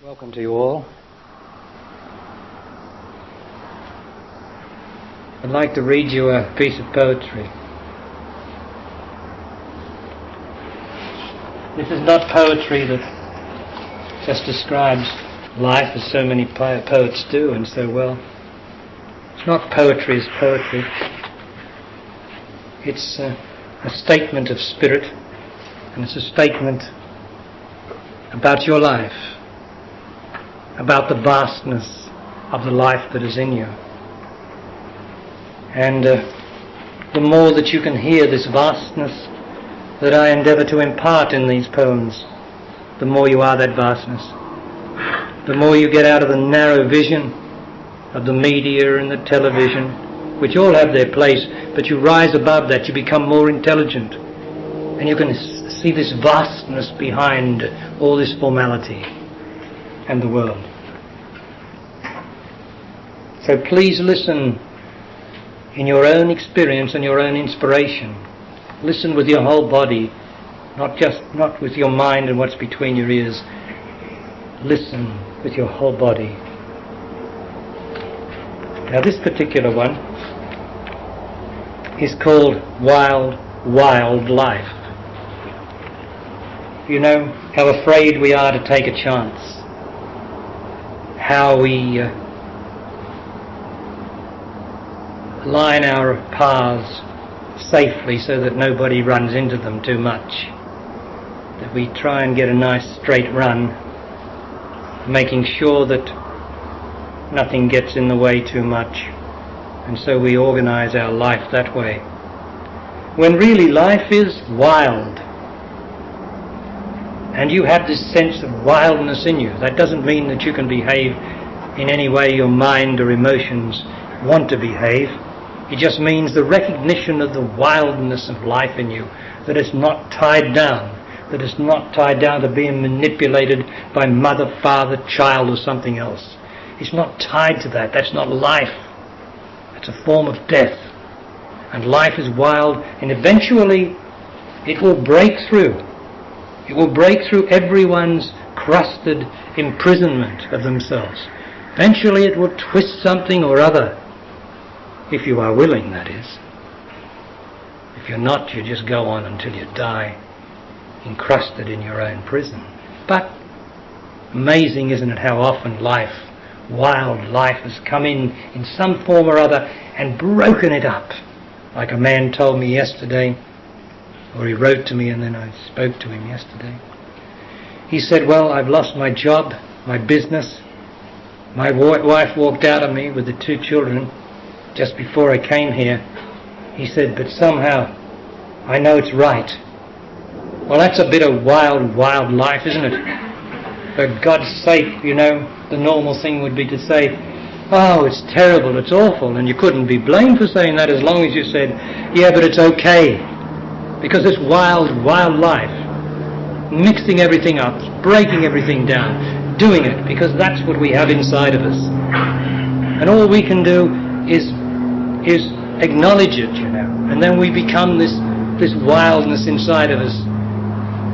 Welcome to you all. I'd like to read you a piece of poetry. This is not poetry that just describes life as so many poets do and so well. It's not poetry as poetry. It's a statement of spirit, and it's a statement about your life, about the vastness of the life that is in you. And the more that you can hear this vastness that I endeavour to impart in these poems, the more you are that vastness. The more you get out of the narrow vision of the media and the television, which all have their place, but you rise above that, you become more intelligent, and you can see this vastness behind all this formality and the world. So please listen in your own experience and your own inspiration. Listen with your whole body, not with your mind and what's between your ears. Listen with your whole body. Now this particular one is called Wild, Wild Life. You know how afraid we are to take a chance, how we line our paths safely so that nobody runs into them too much, that we try and get a nice straight run, making sure that nothing gets in the way too much, and so we organize our life that way, when really life is wild. And you have this sense of wildness in you. That doesn't mean that you can behave in any way your mind or emotions want to behave. It just means the recognition of the wildness of life in you, that it's not tied down, that it's not tied down to being manipulated by mother, father, child or something else. It's not tied to that. That's not life. It's a form of death. And life is wild, and eventually it will break through. It will break through everyone's crusted imprisonment of themselves. Eventually it will twist something or other, if you are willing, that is. If you're not, you just go on until you die, encrusted in your own prison. But amazing, isn't it, how often life, wild life, has come in some form or other and broken it up. Like a man told me yesterday, or he wrote to me and then I spoke to him yesterday. He said, well, I've lost my job, my business. My wife walked out on me with the 2 children just before I came here. He said, but somehow I know it's right. Well, that's a bit of wild, wild life, isn't it? For God's sake, you know, the normal thing would be to say, oh, it's terrible, it's awful, and you couldn't be blamed for saying that as long as you said, yeah, but it's okay. Because it's wild, wild life, mixing everything up, breaking everything down, doing it, because that's what we have inside of us. And all we can do is acknowledge it, you know, and then we become this wildness inside of us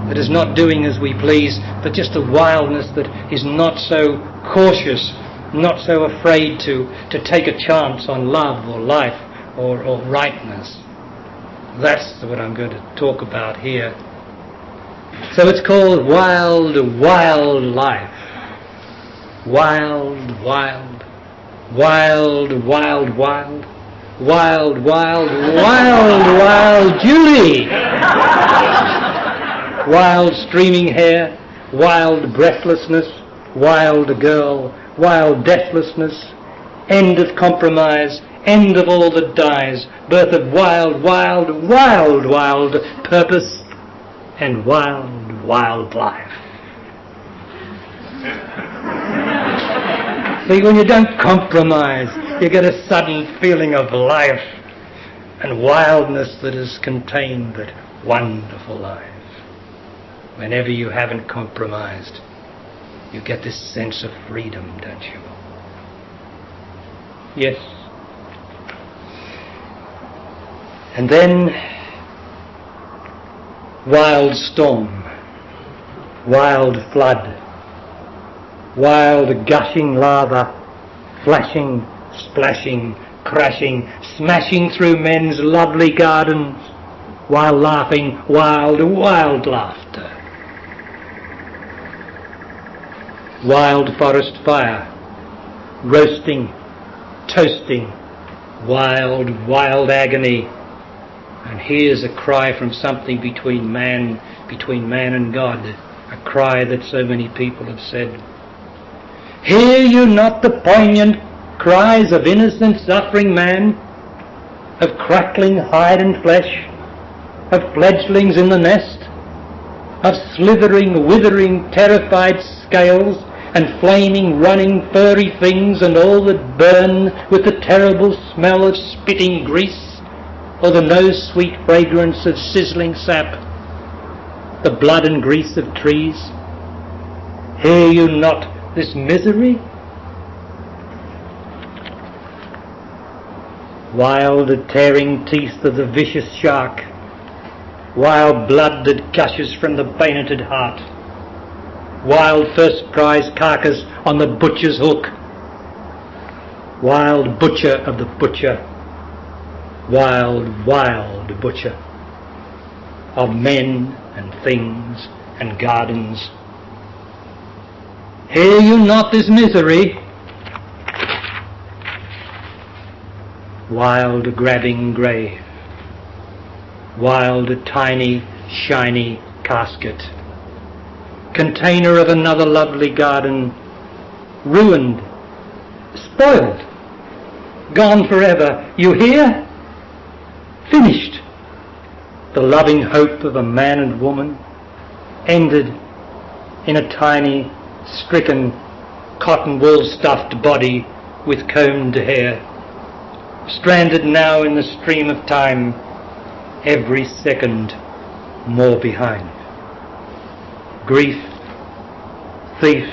that is not doing as we please, but just a wildness that is not so cautious, not so afraid to take a chance on love or life or rightness. That's what I'm going to talk about here. So it's called Wild, Wild Life. Wild, wild, wild, wild, wild, wild, wild, wild, wild Julie. Wild streaming hair, wild breathlessness, wild girl, wild deathlessness, end of compromise, end of all that dies, birth of wild, wild, wild, wild purpose, and wild, wild life. See, when you don't compromise, you get a sudden feeling of life and wildness that is contained, but wonderful life. Whenever you haven't compromised, you get this sense of freedom, don't you? Yes. And then wild storm, wild flood, wild gushing lava, flashing, splashing, crashing, smashing through men's lovely gardens, while laughing wild, wild laughter. Wild forest fire, roasting, toasting, wild, wild agony. And here's a cry from something between man and God, a cry that so many people have said. Hear you not the poignant cries of innocent suffering man, of crackling hide and flesh, of fledglings in the nest, of slithering, withering, terrified scales, and flaming, running, furry things, and all that burn with the terrible smell of spitting grease, or the no-sweet fragrance of sizzling sap, the blood and grease of trees? Hear you not this misery? Wild tearing teeth of the vicious shark, wild blood that gushes from the bayoneted heart, wild first prize carcass on the butcher's hook, wild butcher of the butcher, wild, wild butcher of men and things and gardens. Hear you not this misery? Wild grabbing grave, wild tiny shiny casket, container of another lovely garden, ruined, spoiled, gone forever. You hear? Finished. The loving hope of a man and woman ended in a tiny, stricken, cotton wool stuffed body with combed hair, stranded now in the stream of time, every second more behind. Grief, thief,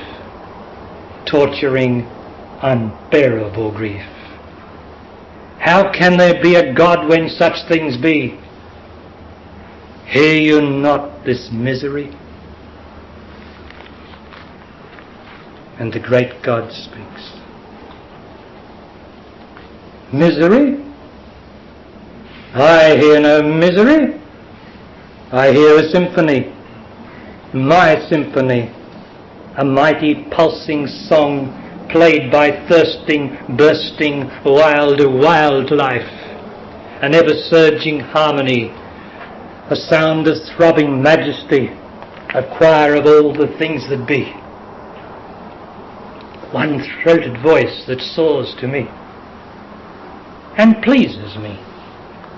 torturing, unbearable grief. How can there be a God when such things be? Hear you not this misery? And the great God speaks. Misery? I hear no misery. I hear a symphony, my symphony, a mighty pulsing song played by thirsting, bursting, wild, wild life, an ever-surging harmony, a sound of throbbing majesty, a choir of all the things that be, one-throated voice that soars to me and pleases me,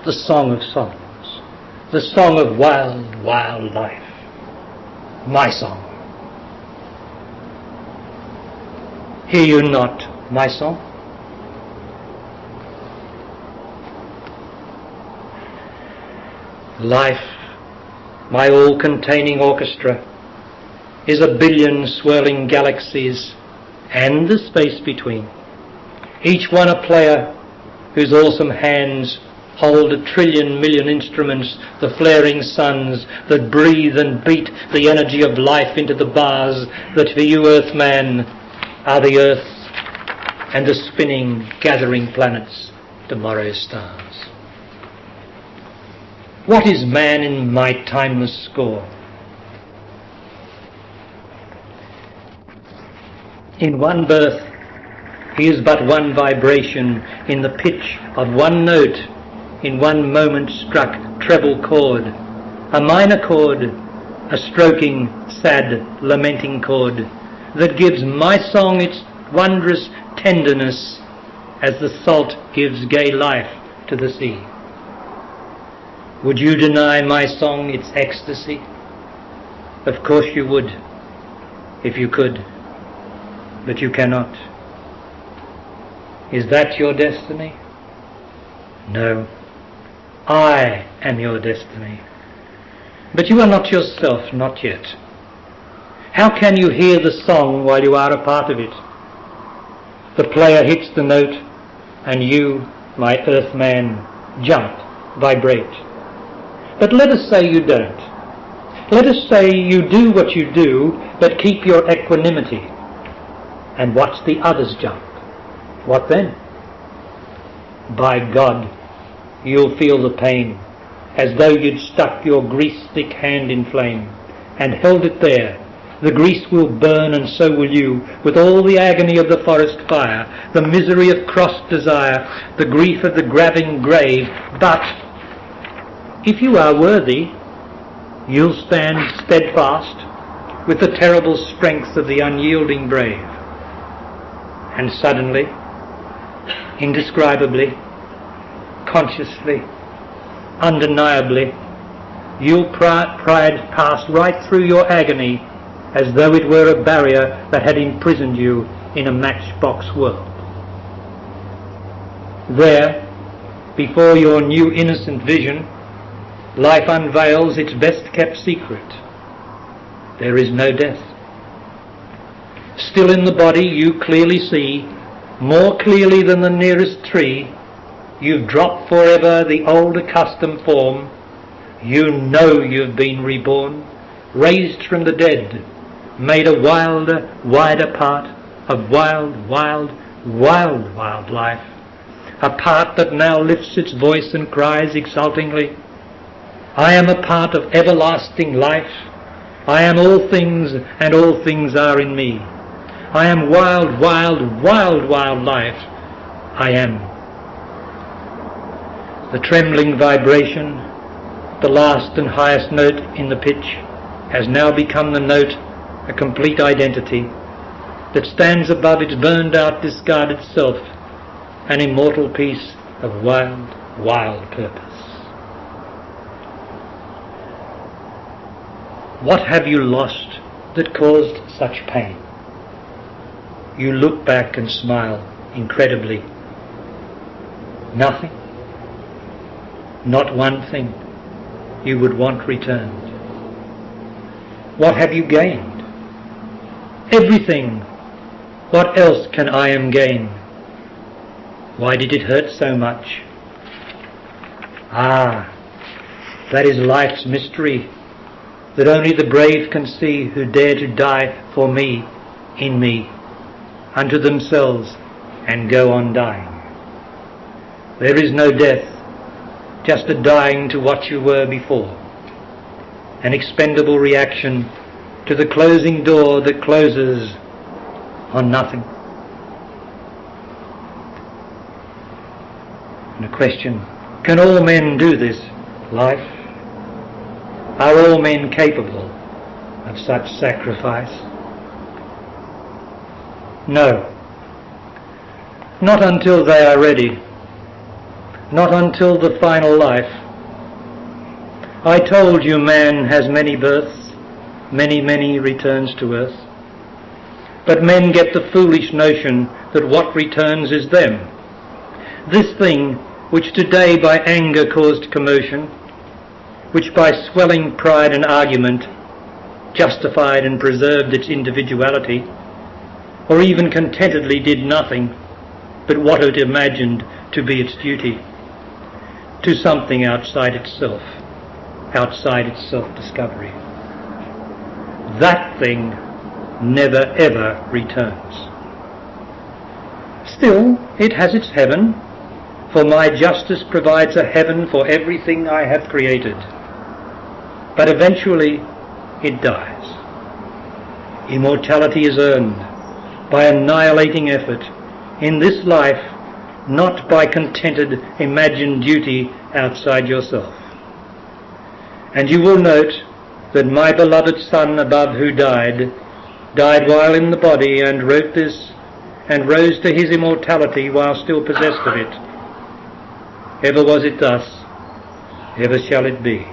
the song of songs, the song of wild, wild life, my song. Hear you not my song? Life, my all-containing orchestra, is a billion swirling galaxies and the space between, each one a player whose awesome hands hold a trillion million instruments, the flaring suns that breathe and beat the energy of life into the bars that for you, Earthman, are the earth and the spinning, gathering planets, tomorrow's stars. What is man in my timeless score? In one birth, he is but one vibration in the pitch of one note, in one moment struck treble chord, a minor chord, a stroking, sad, lamenting chord that gives my song its wondrous tenderness as the salt gives gay life to the sea. Would you deny my song its ecstasy? Of course you would, if you could, but you cannot. Is that your destiny? No. I am your destiny. But you are not yourself, not yet. How can you hear the song while you are a part of it? The player hits the note, and you, my earthman, jump, vibrate. But let us say you don't. Let us say you do what you do, but keep your equanimity. and watch the others jump. What then? By God, you'll feel the pain, as though you'd stuck your grease-thick hand in flame and held it there. The grease will burn, and so will you, with all the agony of the forest fire, the misery of crossed desire, the grief of the grabbing grave. But if you are worthy, you'll stand steadfast with the terrible strength of the unyielding brave. And suddenly, indescribably, consciously, undeniably, you'll pride pass right through your agony as though it were a barrier that had imprisoned you in a matchbox world. There, before your new innocent vision, life unveils its best-kept secret. There is no death. Still in the body you clearly see, more clearly than the nearest tree, you've dropped forever the old accustomed form. You know you've been reborn, raised from the dead, made a wilder, wider part of wild life, a part that now lifts its voice and cries exultingly, I am a part of everlasting life. I am all things, and all things are in me. I am wild life. I am. The trembling vibration, the last and highest note in the pitch, has now become the note, a complete identity, that stands above its burned-out, discarded self, an immortal piece of wild purpose. What have you lost that caused such pain? You look back and smile incredibly. Nothing. Not one thing you would want returned. What have you gained? Everything. What else can I am gain? Why did it hurt so much? Ah, that is life's mystery, that only the brave can see who dare to die for me, in me, unto themselves, and go on dying. There is no death, just a dying to what you were before, an expendable reaction to the closing door that closes on nothing. And a question, can all men do this life? Are all men capable of such sacrifice? No. Not until they are ready. Not until the final life. I told you man has many births, many returns to earth. But men get the foolish notion that what returns is them. This thing which today by anger caused commotion, which by swelling pride and argument justified and preserved its individuality, or even contentedly did nothing but what it imagined to be its duty, to something outside its self-discovery. That thing never ever returns. Still, it has its heaven, for my justice provides a heaven for everything I have created. But eventually it dies. Immortality is earned by annihilating effort in this life, not by contented imagined duty outside yourself. And you will note that my beloved Son above who died while in the body, and wrote this and rose to his immortality while still possessed of it. Ever was it thus, ever shall it be.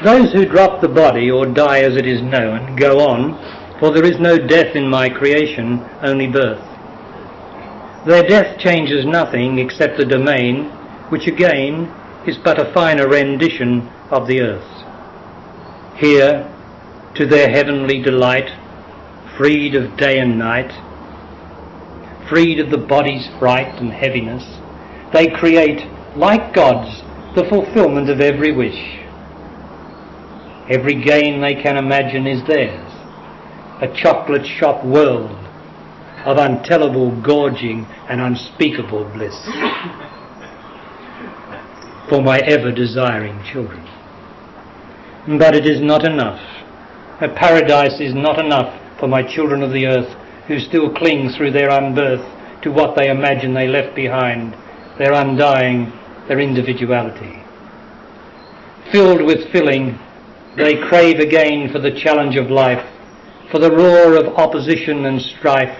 Those who drop the body, or die as it is known, go on, for there is no death in my creation, only birth. Their death changes nothing except the domain, which again is but a finer rendition of the earth. Here, to their heavenly delight, freed of day and night, freed of the body's fright and heaviness, they create, like gods, the fulfillment of every wish. Every gain they can imagine is theirs, a chocolate shop world of untellable gorging and unspeakable bliss for my ever-desiring children. But it is not enough. A paradise is not enough for my children of the earth who still cling through their unbirth to what they imagine they left behind, their undying, their individuality. Filled with filling, they crave again for the challenge of life, for the roar of opposition and strife,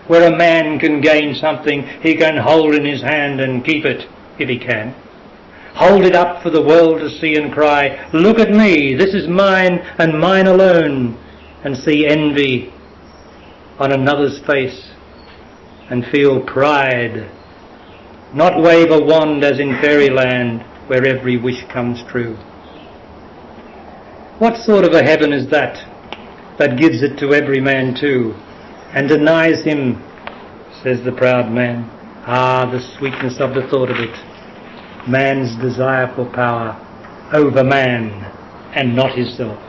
where a man can gain something he can hold in his hand and keep it, if he can. Hold it up for the world to see and cry, "Look at me, this is mine and mine alone," and see envy on another's face and feel pride, not wave a wand as in fairyland where every wish comes true. What sort of a heaven is that gives it to every man too, and denies him, says the proud man? Ah, the sweetness of the thought of it. Man's desire for power over man and not himself.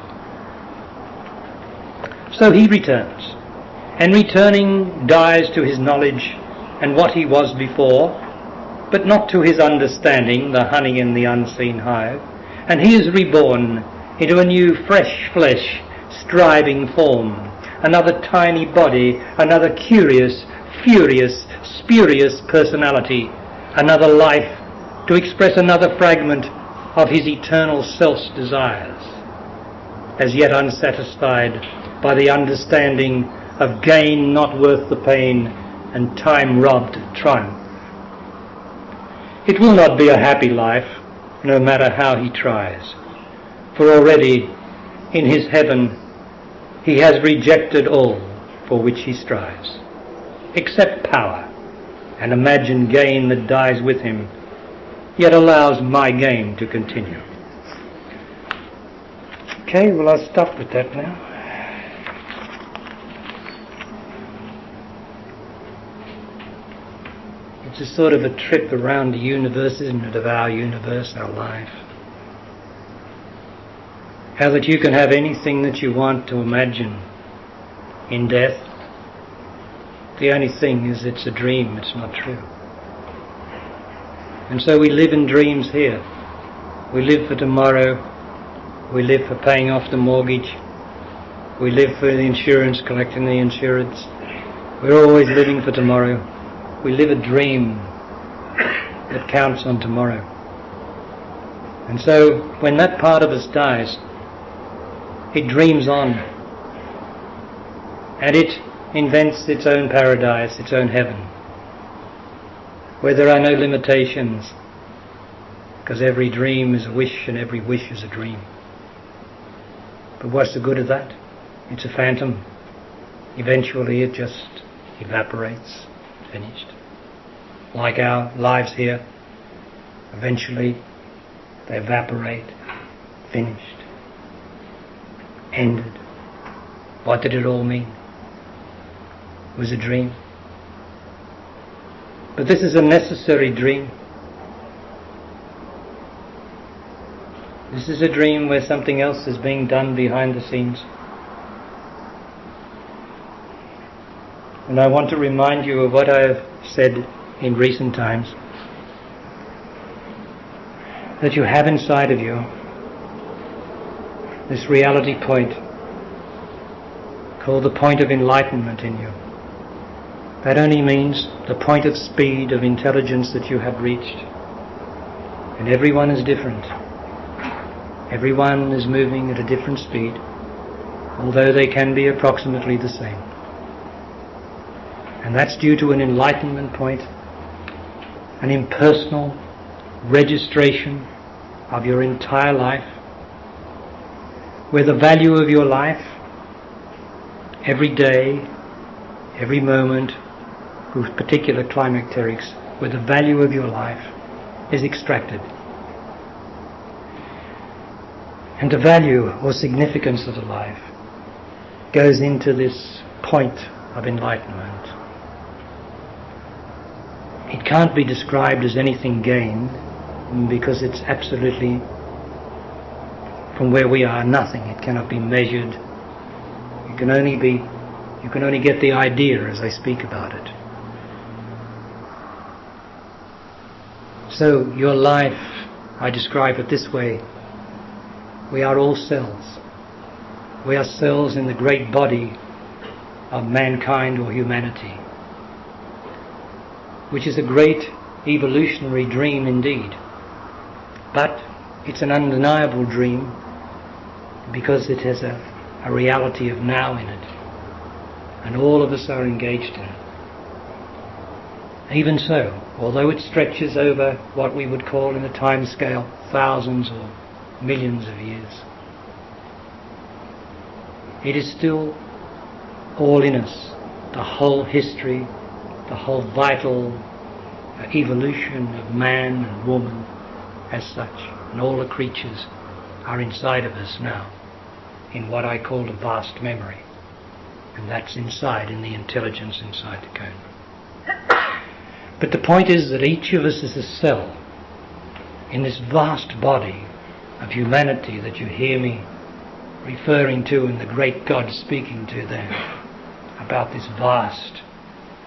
So he returns, and returning dies to his knowledge and what he was before, but not to his understanding, the honey in the unseen hive, and he is reborn into a new fresh flesh, striving form, another tiny body, another curious, furious, spurious personality, another life to express another fragment of his eternal self's desires, as yet unsatisfied by the understanding of gain not worth the pain and time-robbed triumph. It will not be a happy life, no matter how he tries, for already in his heaven he has rejected all for which he strives, except power and imagined gain that dies with him, yet allows my game to continue. Okay, well, I'll stop with that now. It's a sort of a trip around the universe, isn't it, of our universe, our life. How that you can have anything that you want to imagine in death. The only thing is it's a dream, it's not true. And so we live in dreams here. We live for tomorrow. We live for paying off the mortgage. We live for the insurance, collecting the insurance. We're always living for tomorrow. We live a dream that counts on tomorrow. And so when that part of us dies, it dreams on. And it invents its own paradise, its own heaven, where there are no limitations, because every dream is a wish and every wish is a dream. But what's the good of that? It's a phantom. Eventually it just evaporates, finished. Like our lives here, eventually they evaporate, finished, ended. What did it all mean? It was a dream. But this is a necessary dream. This is a dream where something else is being done behind the scenes. And I want to remind you of what I have said in recent times, that you have inside of you this reality point called the point of enlightenment in you. That only means the point of speed of intelligence that you have reached. And everyone is different. Everyone is moving at a different speed, although they can be approximately the same. And that's due to an enlightenment point, an impersonal registration of your entire life, where the value of your life, every day, every moment, with particular climacterics, where the value of your life is extracted. And the value or significance of the life goes into this point of enlightenment. It can't be described as anything gained, because it's absolutely, from where we are, nothing. It cannot be measured. You can only get the idea as I speak about it. So your life, I describe it this way: we are all cells. We are cells in the great body of mankind or humanity, which is a great evolutionary dream indeed. But it's an undeniable dream because it has a reality of now in it, and all of us are engaged in it. Even so, although it stretches over what we would call in a time scale thousands or millions of years, it is still all in us. The whole history, the whole vital evolution of man and woman as such, and all the creatures are inside of us now, in what I call the vast memory. And that's inside, in the intelligence inside the cone. But the point is that each of us is a cell in this vast body of humanity that you hear me referring to, and the great God speaking to there about this vast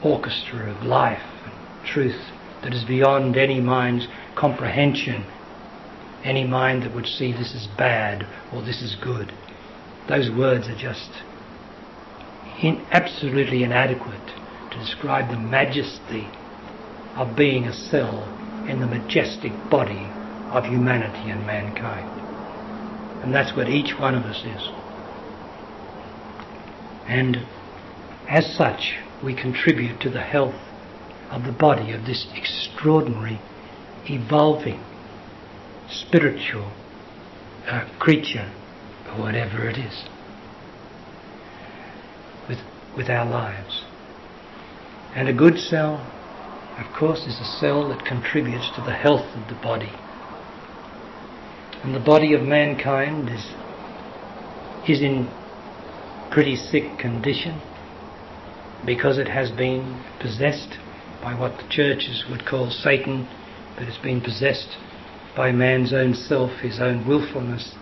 orchestra of life and truth that is beyond any mind's comprehension, any mind that would see this as bad or this is good. Those words are just absolutely inadequate to describe the majesty of being a cell in the majestic body of humanity and mankind. And that's what each one of us is. And as such, we contribute to the health of the body of this extraordinary, evolving, spiritual creature, or whatever it is, with our lives. And a good cell, of course, is a cell that contributes to the health of the body. And the body of mankind is in pretty sick condition because it has been possessed by what the churches would call Satan, but it's been possessed by man's own self, his own willfulness,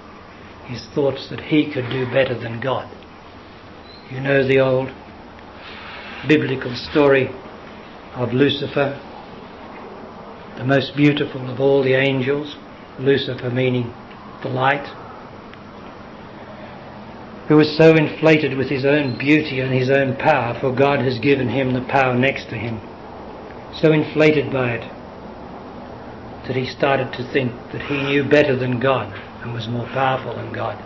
his thoughts that he could do better than God. You know the old biblical story of Lucifer, the most beautiful of all the angels, Lucifer meaning the light, who was so inflated with his own beauty and his own power, for God has given him the power next to him, so inflated by it that he started to think that he knew better than God and was more powerful than God.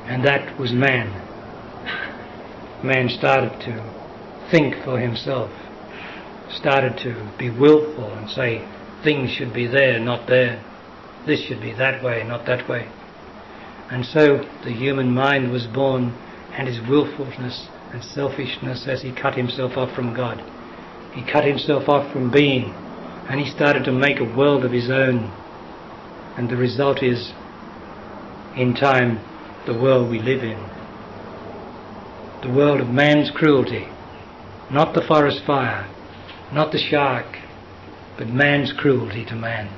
And that was man. Man started to think for himself, started to be willful and say things should be there, not there. This should be that way, not that way. And so the human mind was born, and his willfulness and selfishness as he cut himself off from God. He cut himself off from being, and he started to make a world of his own. And the result is, in time, the world we live in. The world of man's cruelty. Not the forest fire, not the shark, but man's cruelty to man.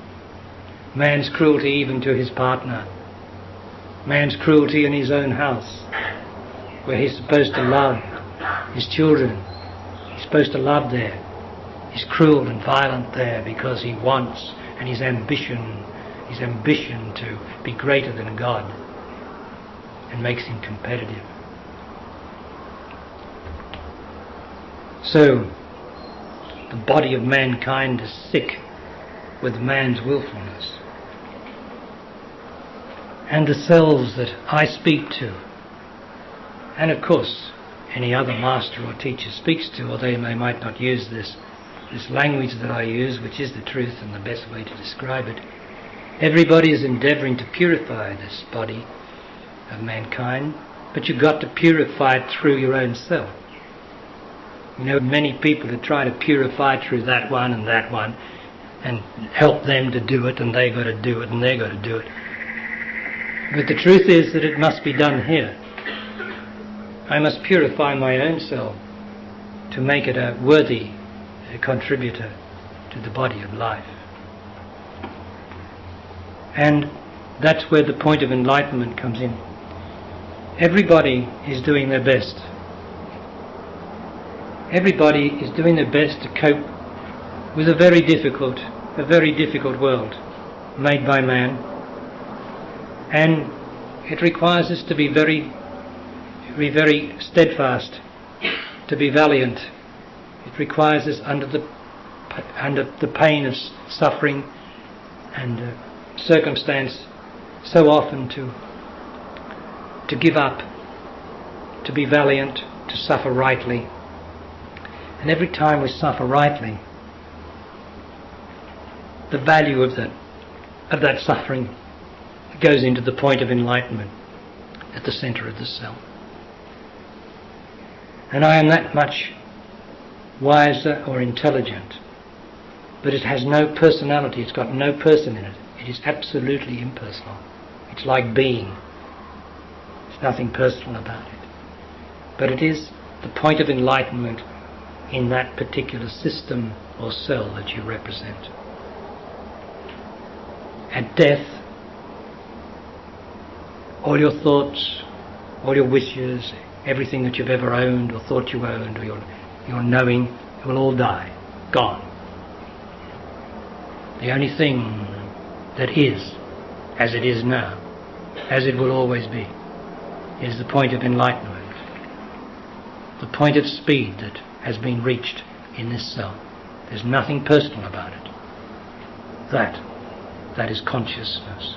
Man's cruelty even to his partner. Man's cruelty in his own house, where he's supposed to love his children. He's supposed to love there. He's cruel and violent there because he wants, and his ambition to be greater than God, and makes him competitive. So, the body of mankind is sick with man's willfulness. And the cells that I speak to, and of course any other master or teacher speaks to, although they might not use this language that I use, which is the truth and the best way to describe it, everybody is endeavouring to purify this body of mankind, but you've got to purify it through your own self. You know, many people are trying to purify through that one and help them to do it, and they got to do it, and they got to do it. But the truth is that it must be done here. I must purify my own self to make it a worthy contributor to the body of life. And that's where the point of enlightenment comes in. Everybody is doing their best. Everybody is doing their best to cope with a very difficult world made by man. And it requires us to be very steadfast, to be valiant. It requires us under the pain of suffering and circumstance so often to give up, to be valiant, to suffer rightly. And every time we suffer rightly, the value of that suffering goes into the point of enlightenment at the centre of the self. And I am that much wiser or intelligent, but it has no personality, it's got no person in it. It is absolutely impersonal. It's like being. There's nothing personal about it. But it is the point of enlightenment in that particular system or cell that you represent. At death, all your thoughts, all your wishes, everything that you've ever owned or thought you owned or your knowing, it will all die, gone. The only thing that is, as it is now, as it will always be, is the point of enlightenment, the point of speed that has been reached in this cell. There's nothing personal about it. That is consciousness.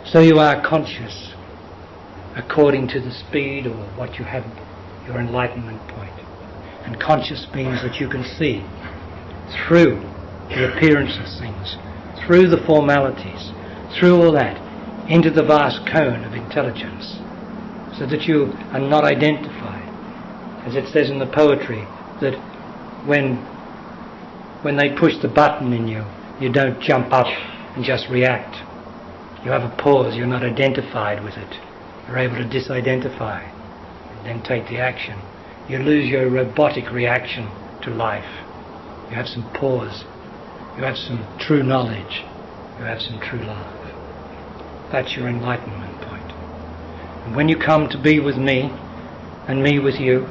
So you are conscious according to the speed or what you have, your enlightenment point. And conscious means that you can see through the appearance of things, through the formalities, through all that, into the vast cone of intelligence, so that you are not identified. As it says in the poetry, that when they push the button in you, you don't jump up and just react. You have a pause, you're not identified with it. You're able to disidentify and then take the action. You lose your robotic reaction to life. You have some pause. You have some true knowledge. You have some true love. That's your enlightenment point. And when you come to be with me and me with you,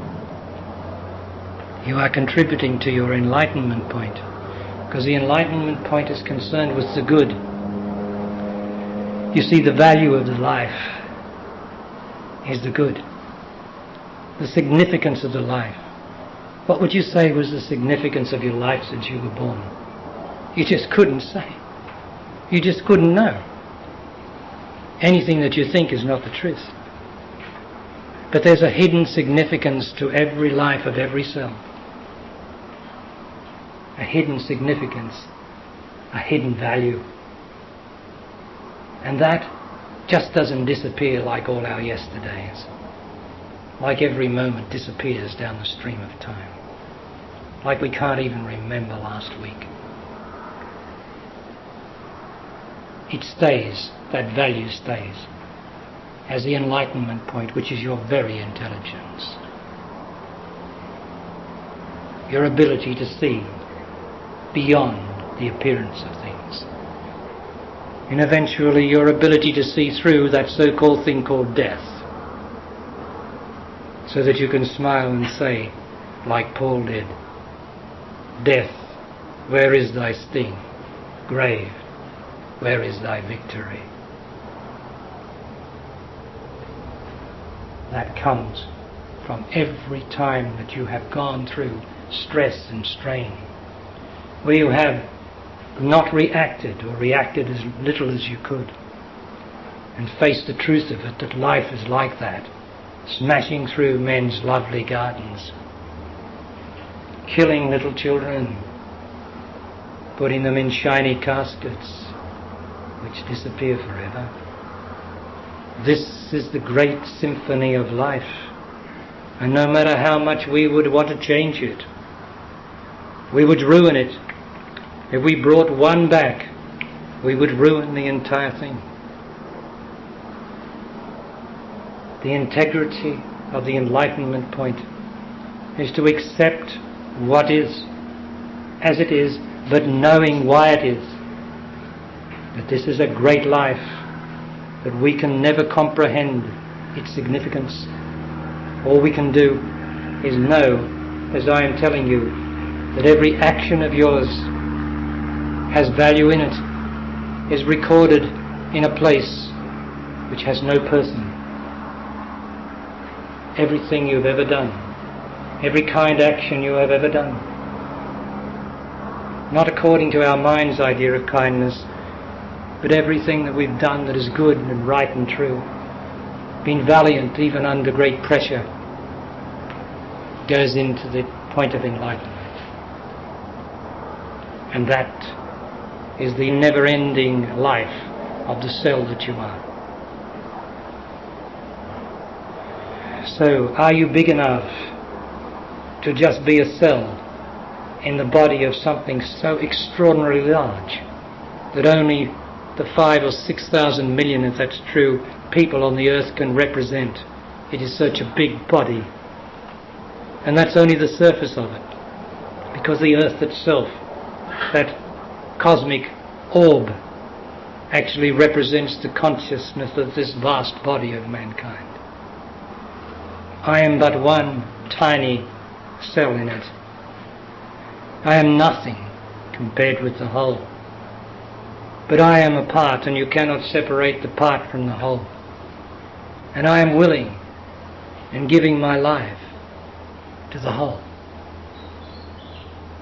you are contributing to your enlightenment point, because the enlightenment point is concerned with the good. You see, the value of the life is the good. The significance of the life. What would you say was the significance of your life since you were born? You just couldn't say. You just couldn't know. Anything that you think is not the truth. But there's a hidden significance to every life of every cell. A hidden significance, a hidden value. And that just doesn't disappear like all our yesterdays. Like every moment disappears down the stream of time. Like we can't even remember last week. It stays, that value stays, as the enlightenment point, which is your very intelligence. Your ability to see beyond the appearance of things. And eventually your ability to see through that so-called thing called death, so that you can smile and say, like Paul did, "Death, where is thy sting? Grave, where is thy victory?" That comes from every time that you have gone through stress and strain, where you have not reacted or reacted as little as you could, and faced the truth of it, that life is like that, smashing through men's lovely gardens, killing little children, putting them in shiny caskets which disappear forever. This is the great symphony of life, and no matter how much we would want to change it, we would ruin it. If we brought one back, we would ruin the entire thing. The integrity of the enlightenment point is to accept what is as it is, but knowing why it is. That this is a great life that we can never comprehend its significance. All we can do is know, as I am telling you, that every action of yours has value in it, is recorded in a place which has no person. Everything you've ever done, every kind action you have ever done, not according to our mind's idea of kindness, but everything that we've done that is good and right and true, been valiant even under great pressure, goes into the point of enlightenment. And that is the never-ending life of the cell that you are. So, are you big enough to just be a cell in the body of something so extraordinarily large that only the 5 or 6,000 million, if that's true, people on the earth can represent? It is such a big body. And that's only the surface of it, because the earth itself, that cosmic orb, actually represents the consciousness of this vast body of mankind. I am but one tiny cell in it. I am nothing compared with the whole. But I am a part, and you cannot separate the part from the whole. And I am willing and giving my life to the whole.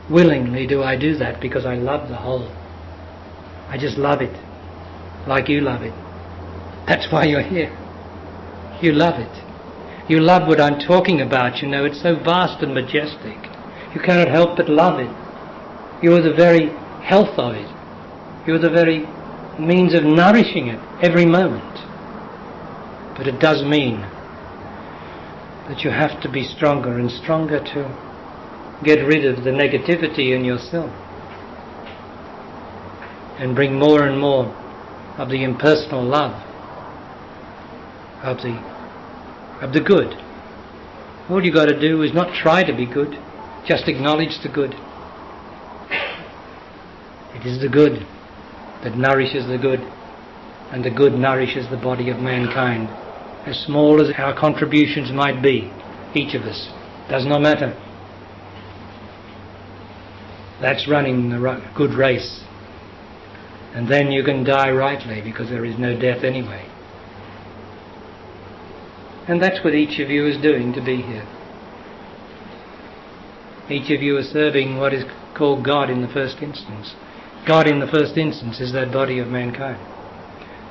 Willingly do I do that because I love the whole. I just love it, like you love it. That's why you're here. You love it. You love what I'm talking about, you know. It's so vast and majestic. You cannot help but love it. You are the very health of it. You are the very means of nourishing it every moment. But it does mean that you have to be stronger and stronger to get rid of the negativity in yourself and bring more and more of the impersonal love of the good. All you got to do is not try to be good, just acknowledge the good. It is the good that nourishes the good, and the good nourishes the body of mankind. As small as our contributions might be, each of us, does not matter. That's running the good race. And then you can die rightly, because there is no death anyway. And that's what each of you is doing to be here. Each of you is serving what is called God in the first instance. God in the first instance is that body of mankind,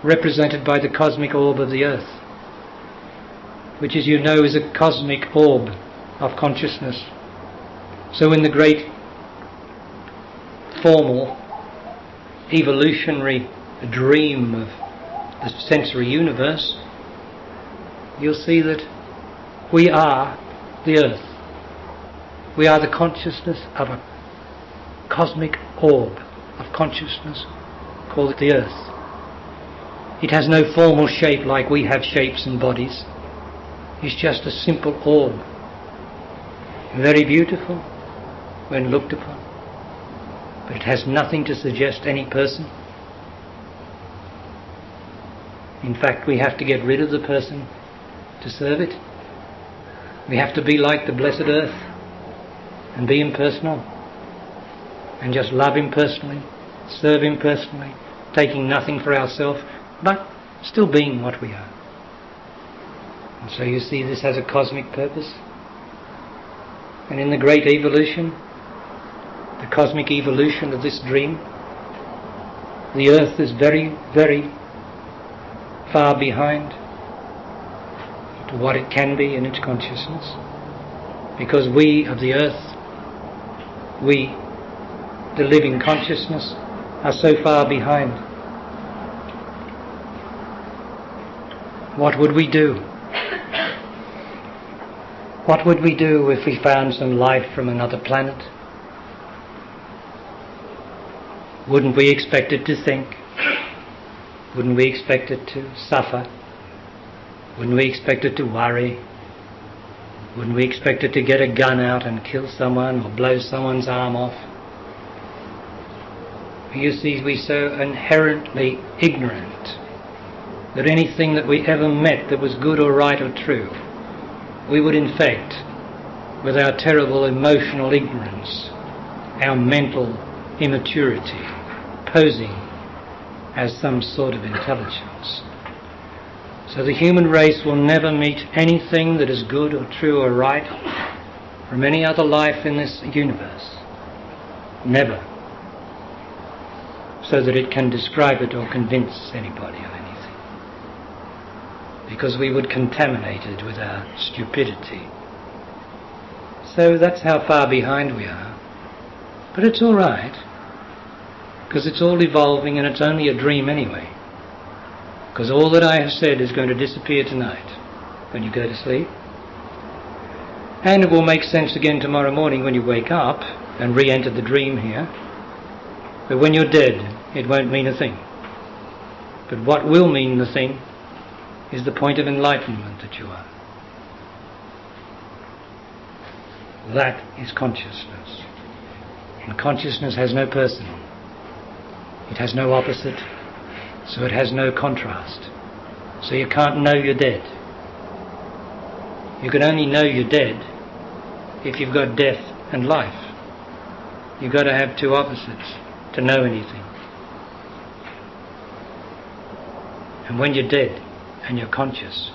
represented by the cosmic orb of the earth, which, as you know, is a cosmic orb of consciousness. So in the great formal evolutionary dream of the sensory universe, you'll see that we are the earth. We are the consciousness of a cosmic orb of consciousness called the earth. It has no formal shape like we have shapes and bodies. It's just a simple orb, very beautiful when looked upon, but it has nothing to suggest any person. In fact, we have to get rid of the person to serve it. We have to be like the blessed earth and be impersonal and just love him personally, serve him personally, taking nothing for ourselves, but still being what we are. And so you see, this has a cosmic purpose. And in the great evolution, the cosmic evolution of this dream, the earth is very, very far behind to what it can be in its consciousness, because we of the earth, we, the living consciousness, are so far behind. What would we do? What would we do if we found some life from another planet? Wouldn't we expect it to think? Wouldn't we expect it to suffer? Wouldn't we expect it to worry? Wouldn't we expect it to get a gun out and kill someone or blow someone's arm off? You see, we're so inherently ignorant that anything that we ever met that was good or right or true, we would infect with our terrible emotional ignorance, our mental immaturity, posing as some sort of intelligence. So the human race will never meet anything that is good or true or right from any other life in this universe. Never. So that it can describe it or convince anybody of anything. Because we would contaminate it with our stupidity. So that's how far behind we are. But it's all right, because it's all evolving and it's only a dream anyway. Because all that I have said is going to disappear tonight when you go to sleep. And it will make sense again tomorrow morning when you wake up and re-enter the dream here. But when you're dead, it won't mean a thing. But what will mean the thing is the point of enlightenment that you are. That is consciousness. And consciousness has no person. It has no opposite, so it has no contrast. So you can't know you're dead. You can only know you're dead if you've got death and life. You've got to have two opposites to know anything. And when you're dead and you're conscious,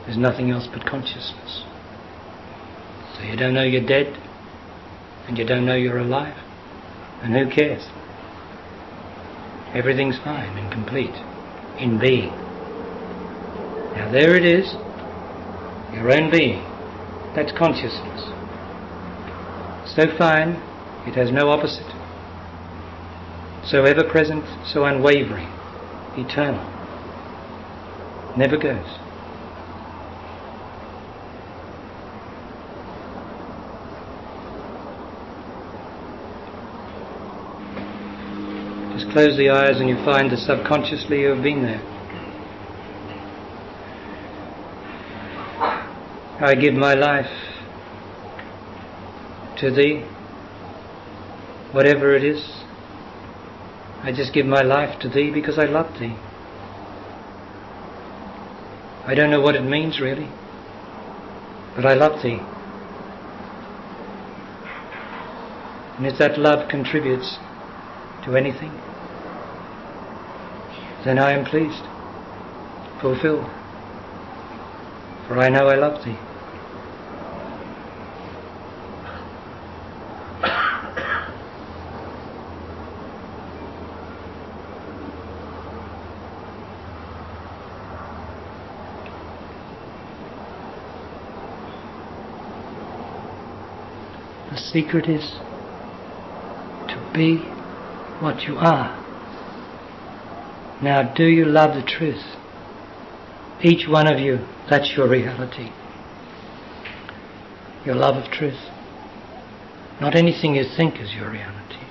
there's nothing else but consciousness. So you don't know you're dead, and you don't know you're alive, and who cares? Everything's fine and complete in being. Now there it is, your own being. That's consciousness. So fine, it has no opposite. So ever present, so unwavering, eternal. Never goes. Just close the eyes and you find that subconsciously you have been there. I give my life to Thee, whatever it is. I just give my life to Thee because I love Thee. I don't know what it means really, but I love Thee. And if that love contributes to anything, then I am pleased, fulfilled, for I know I love Thee. The secret is to be what you are. Now, do you love the truth? Each one of you, that's your reality. Your love of truth. Not anything you think is your reality.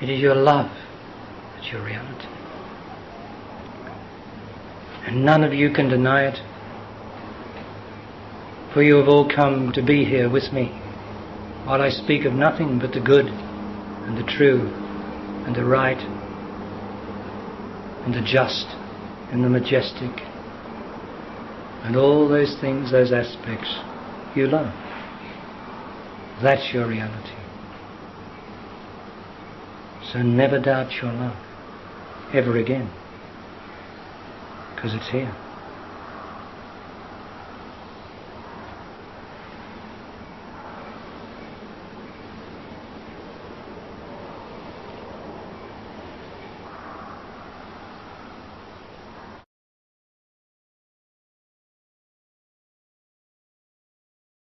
It is your love that's your reality. And none of you can deny it. For you have all come to be here with me, while I speak of nothing but the good and the true and the right and the just and the majestic and all those things, those aspects you love. That's your reality. So never doubt your love ever again, because it's here.